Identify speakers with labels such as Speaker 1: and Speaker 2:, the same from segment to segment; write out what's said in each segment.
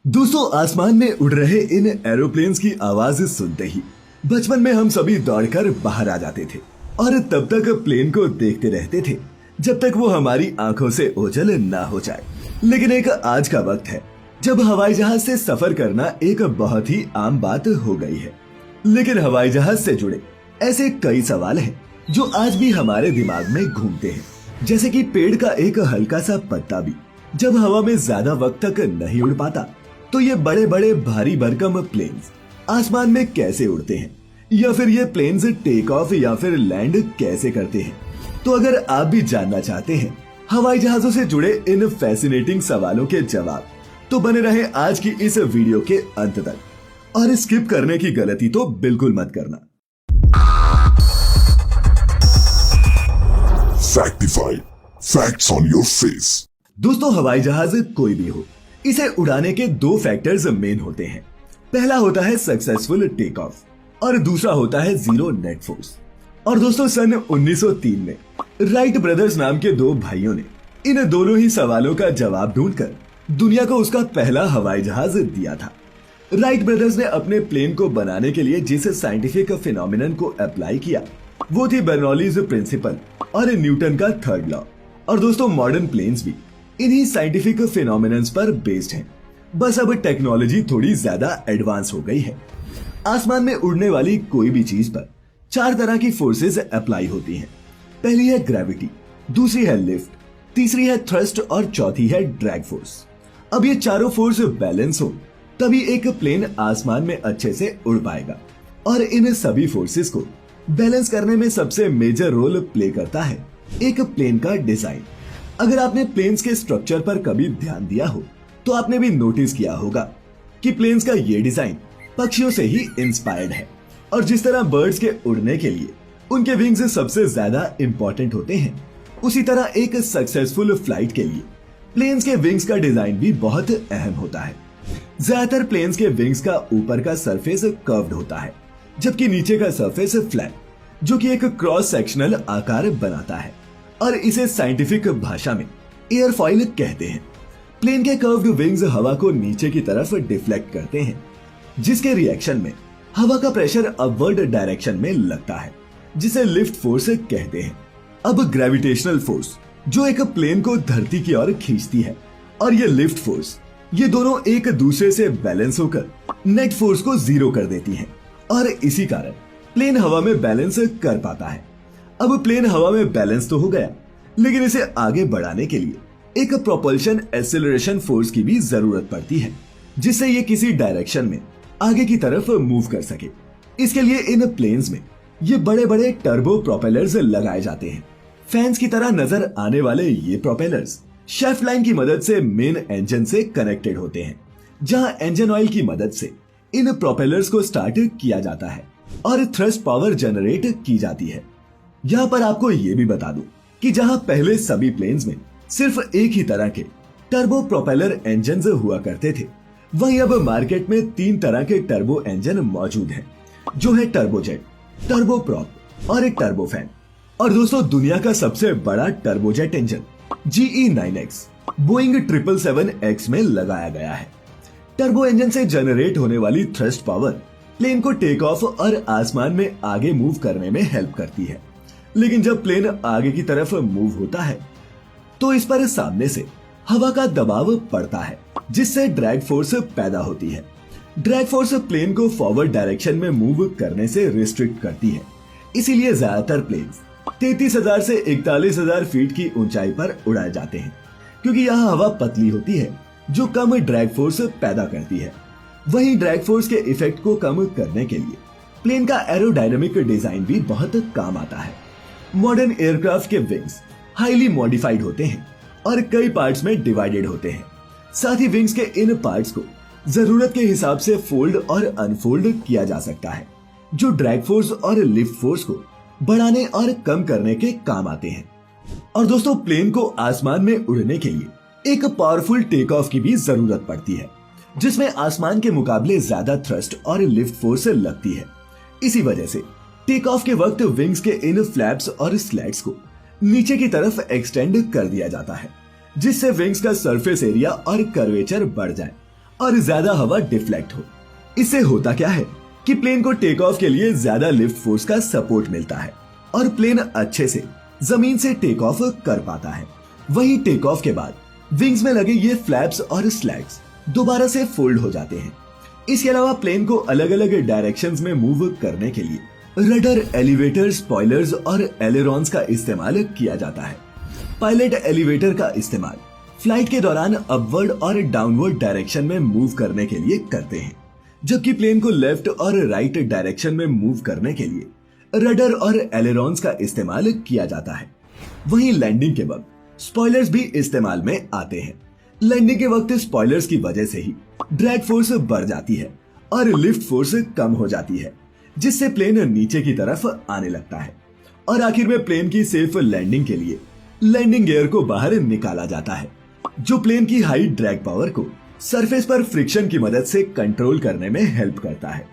Speaker 1: दोस्तों, आसमान में उड़ रहे इन एरोप्लेन्स की आवाज सुनते ही बचपन में हम सभी दौड़कर बाहर आ जाते थे और तब तक प्लेन को देखते रहते थे जब तक वो हमारी आंखों से ओझल ना हो जाए। लेकिन एक आज का वक्त है जब हवाई जहाज से सफर करना एक बहुत ही आम बात हो गई है। लेकिन हवाई जहाज से जुड़े ऐसे कई सवाल हैं जो आज भी हमारे दिमाग में घूमते हैं, जैसे कि पेड़ का एक हल्का सा पत्ता भी जब हवा में ज्यादा वक्त तक नहीं उड़ पाता तो ये बड़े बड़े भारी भरकम प्लेन्स आसमान में कैसे उड़ते हैं, या फिर ये प्लेन्स टेक ऑफ या फिर लैंड कैसे करते हैं। तो अगर आप भी जानना चाहते हैं हवाई जहाजों से जुड़े इन फैसिनेटिंग सवालों के जवाब, तो बने रहे आज की इस वीडियो के अंत तक और स्किप करने की गलती तो बिल्कुल मत करना।
Speaker 2: Factified. Facts on your face.
Speaker 1: दोस्तों, हवाई जहाज कोई भी हो, इसे उड़ाने के दो फैक्टर्स मेन होते हैं। पहला होता है सक्सेसफुल टेक ऑफ और दूसरा होता है जीरो नेट फोर्स। और दोस्तों, सन 1903 में राइट ब्रदर्स नाम के दो भाइयों ने इन दोनों ही सवालों का जवाब ढूंढकर दुनिया को उसका पहला हवाई जहाज दिया था। राइट ब्रदर्स ने अपने प्लेन को बनाने के लिए जिस साइंटिफिक फिनोमिनन को अप्लाई किया वो थी बर्नौलीज प्रिंसिपल और न्यूटन का थर्ड लॉ। और दोस्तों, मॉडर्न प्लेन्स भी इन्हीं साइंटिफिक फिनोमिनन्स पर बेस्ड हैं। बस अब टेक्नोलॉजी थोड़ी ज्यादा एडवांस हो गई है। आसमान में उड़ने वाली कोई भी चीज पर चार तरह की फोर्सेस अप्लाई होती हैं। पहली है ग्रेविटी, दूसरी है लिफ्ट, तीसरी है थ्रस्ट और चौथी है ड्रैग फोर्स। अब ये चारों फोर्स बैलेंस हो तभी एक प्लेन आसमान में अच्छे से उड़ पाएगा। और इन सभी फोर्सेस को बैलेंस करने में सबसे मेजर रोल प्ले करता है एक प्लेन का डिजाइन। अगर आपने प्लेन्स के स्ट्रक्चर पर कभी ध्यान दिया हो तो आपने भी नोटिस किया होगा कि प्लेन्स का ये डिजाइन पक्षियों से ही इंस्पायर्ड है। और जिस तरह बर्ड्स के उड़ने के लिए उनके विंग्स सबसे ज्यादा इंपॉर्टेंट होते हैं, उसी तरह एक सक्सेसफुल फ्लाइट के लिए प्लेन्स के विंग्स का डिजाइन भी बहुत अहम होता है। ज्यादातर प्लेन्स के विंग्स का ऊपर का सरफेस कर्व्ड होता है, जबकि नीचे का सरफेस फ्लैट, जो कि एक क्रॉस सेक्शनल आकार बनाता है और इसे साइंटिफिक भाषा में एयरफॉइल कहते हैं। प्लेन के कर्व्ड विंग्स हवा को नीचे की तरफ डिफ्लेक्ट करते हैं, जिसके रिएक्शन में हवा का प्रेशर अपवर्ड डायरेक्शन में लगता है, जिसे लिफ्ट फोर्स कहते हैं। अब ग्रेविटेशनल फोर्स जो एक प्लेन को धरती की ओर खींचती है और ये लिफ्ट फोर्स, ये दोनों एक दूसरे से बैलेंस होकर नेट फोर्स को जीरो कर देती हैं और इसी कारण प्लेन हवा में बैलेंस कर पाता है। अब प्लेन हवा में बैलेंस तो हो गया, लेकिन इसे आगे बढ़ाने के लिए एक प्रोपल्शन एक्सेलरेशन फोर्स की भी जरूरत पड़ती है, जिससे ये किसी डायरेक्शन में आगे की तरफ मूव कर सके। इसके लिए इन प्लेन्स में ये बड़े बड़े टर्बो प्रोपेलर्स लगाए जाते हैं। फैंस की तरह नजर आने वाले ये प्रोपेलर्स शेफ्ट लाइन की मदद से मेन इंजन से कनेक्टेड होते हैं, जहां इंजन ऑयल की मदद से इन प्रोपेलर्स को स्टार्ट किया जाता है और थ्रस्ट पावर जनरेट की जाती है। यहाँ पर आपको ये भी बता दूं कि जहां पहले सभी प्लेन्स में सिर्फ एक ही तरह के टर्बो प्रोपेलर इंजन हुआ करते थे, वहीं अब मार्केट में तीन तरह के टर्बो इंजन मौजूद हैं, जो है टर्बोजेट, टर्बोप्रॉप और एक टर्बोफैन। और दोस्तों, दुनिया का सबसे बड़ा turbojet engine GE9X Boeing 777X में लगाया गया है। टर्बो इंजन से जनरेट होने वाली थ्रस्ट पावर प्लेन को टेक ऑफ और आसमान में आगे मूव करने में हेल्प करती है। लेकिन जब प्लेन आगे की तरफ मूव होता है तो इस पर सामने से हवा का दबाव पड़ता है, जिससे ड्रैग फोर्स पैदा होती है। ड्रैग फोर्स प्लेन को फॉरवर्ड डायरेक्शन में मूव करने से रिस्ट्रिक्ट करती है। इसीलिए ज्यादातर प्लेन्स 33,000 से 41,000 फीट की ऊंचाई पर उड़ाए जाते हैं, क्योंकि यहाँ हवा पतली होती है जो कम ड्रैग फोर्स पैदा करती है। वहीं ड्रैग फोर्स के इफेक्ट को कम करने के लिए प्लेन का एरोडायनामिक डिजाइन भी बहुत काम आता है। मॉडर्न एयरक्राफ्ट के विंग्स हाईली मॉडिफाइड होते हैं और कई पार्ट्स में डिवाइडेड होते हैं। साथ ही विंग्स के इन पार्ट्स को जरूरत के हिसाब से फोल्ड और अनफोल्ड किया जा सकता है, जो ड्रैग फोर्स और लिफ्ट फोर्स को बढ़ाने और कम करने के काम आते हैं। और दोस्तों, प्लेन को आसमान में उड़ने के लिए एक पावरफुल टेक ऑफ की भी जरूरत पड़ती है, जिसमें आसमान के मुकाबले ज्यादा थ्रस्ट और लिफ्ट फोर्स लगती है। इसी वजह से टेक ऑफ के वक्त विंग्स के इन फ्लैप्स और स्लैट्स को नीचे की तरफ एक्सटेंड कर दिया जाता है, जिससे विंग्स का सरफेस एरिया और कर्वेचर बढ़ जाए और ज्यादा हवा डिफ्लेक्ट हो। इससे होता क्या है कि प्लेन को टेक ऑफ के लिए ज्यादा लिफ्ट फोर्स का सपोर्ट मिलता है और प्लेन अच्छे से जमीन से टेक ऑफ कर पाता है। वहीं टेक ऑफ के बाद विंग्स में लगे ये फ्लैप्स और स्लैट्स दोबारा से फोल्ड हो जाते हैं। इसके अलावा प्लेन को अलग अलग डायरेक्शंस में मूव करने के लिए रडर, एलिवेटर, स्पॉयलर्स और एलेरॉन्स का इस्तेमाल किया जाता है। पायलट एलिवेटर का इस्तेमाल फ्लाइट के दौरान अपवर्ड और डाउनवर्ड डायरेक्शन में मूव करने के लिए करते हैं, जबकि प्लेन को लेफ्ट और राइट डायरेक्शन में मूव करने के लिए रडर और एलेरॉन्स का इस्तेमाल किया जाता है। वहीं लैंडिंग के वक्त स्पॉयलर्स भी इस्तेमाल में आते हैं। लैंडिंग के वक्त स्पॉयलर्स की वजह से ही ड्रैग फोर्स बढ़ जाती है और लिफ्ट फोर्स कम हो जाती है, जिससे प्लेन नीचे की तरफ आने लगता है और आखिर में प्लेन की सेफ लैंडिंग के लिए लैंडिंग गियर को बाहर निकाला जाता है, जो प्लेन की हाई ड्रैग पावर को सरफेस पर फ्रिक्शन की मदद से कंट्रोल करने में हेल्प करता है।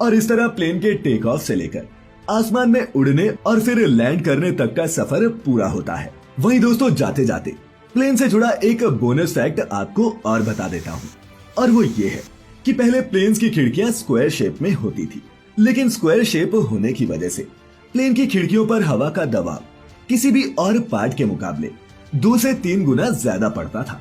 Speaker 1: और इस तरह प्लेन के टेक ऑफ से लेकर आसमान में उड़ने और फिर लैंड करने तक का सफर पूरा होता है। वहीं दोस्तों, जाते जाते प्लेन से जुड़ा एक बोनस फैक्ट आपको और बता देता हूँ, और वो ये है कि पहले प्लेन्स की खिड़कियां स्क्वायर शेप में होती थी, लेकिन स्क्वायर शेप होने की वजह से प्लेन की खिड़कियों पर हवा का दबाव किसी भी और पार्ट के मुकाबले 2 से 3 गुना ज्यादा पड़ता था।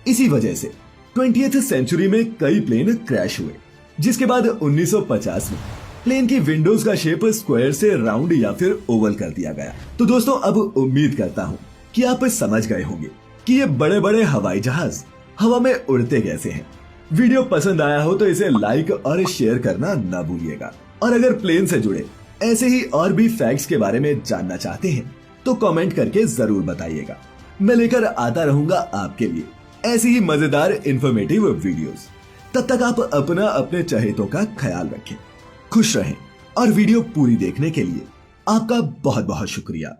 Speaker 1: इसी वजह से 20th सेंचुरी में कई प्लेन क्रैश हुए, जिसके बाद 1950 में प्लेन की विंडोज का शेप स्क्वायर से राउंड या फिर ओवल कर दिया गया। तो दोस्तों, अब उम्मीद करता हूँ कि आप समझ गए होंगे कि ये बड़े बड़े हवाई जहाज हवा में उड़ते कैसे हैं। वीडियो पसंद आया हो तो इसे लाइक और शेयर करना ना भूलिएगा, और अगर प्लेन से जुड़े ऐसे ही और भी फैक्ट्स के बारे में जानना चाहते हैं तो कमेंट करके जरूर बताइएगा। मैं लेकर आता रहूंगा आपके लिए ऐसी ही मजेदार इंफॉर्मेटिव वीडियोस। तब तक आप अपना अपने चहेतों का ख्याल रखें, खुश रहें, और वीडियो पूरी देखने के लिए आपका बहुत बहुत शुक्रिया।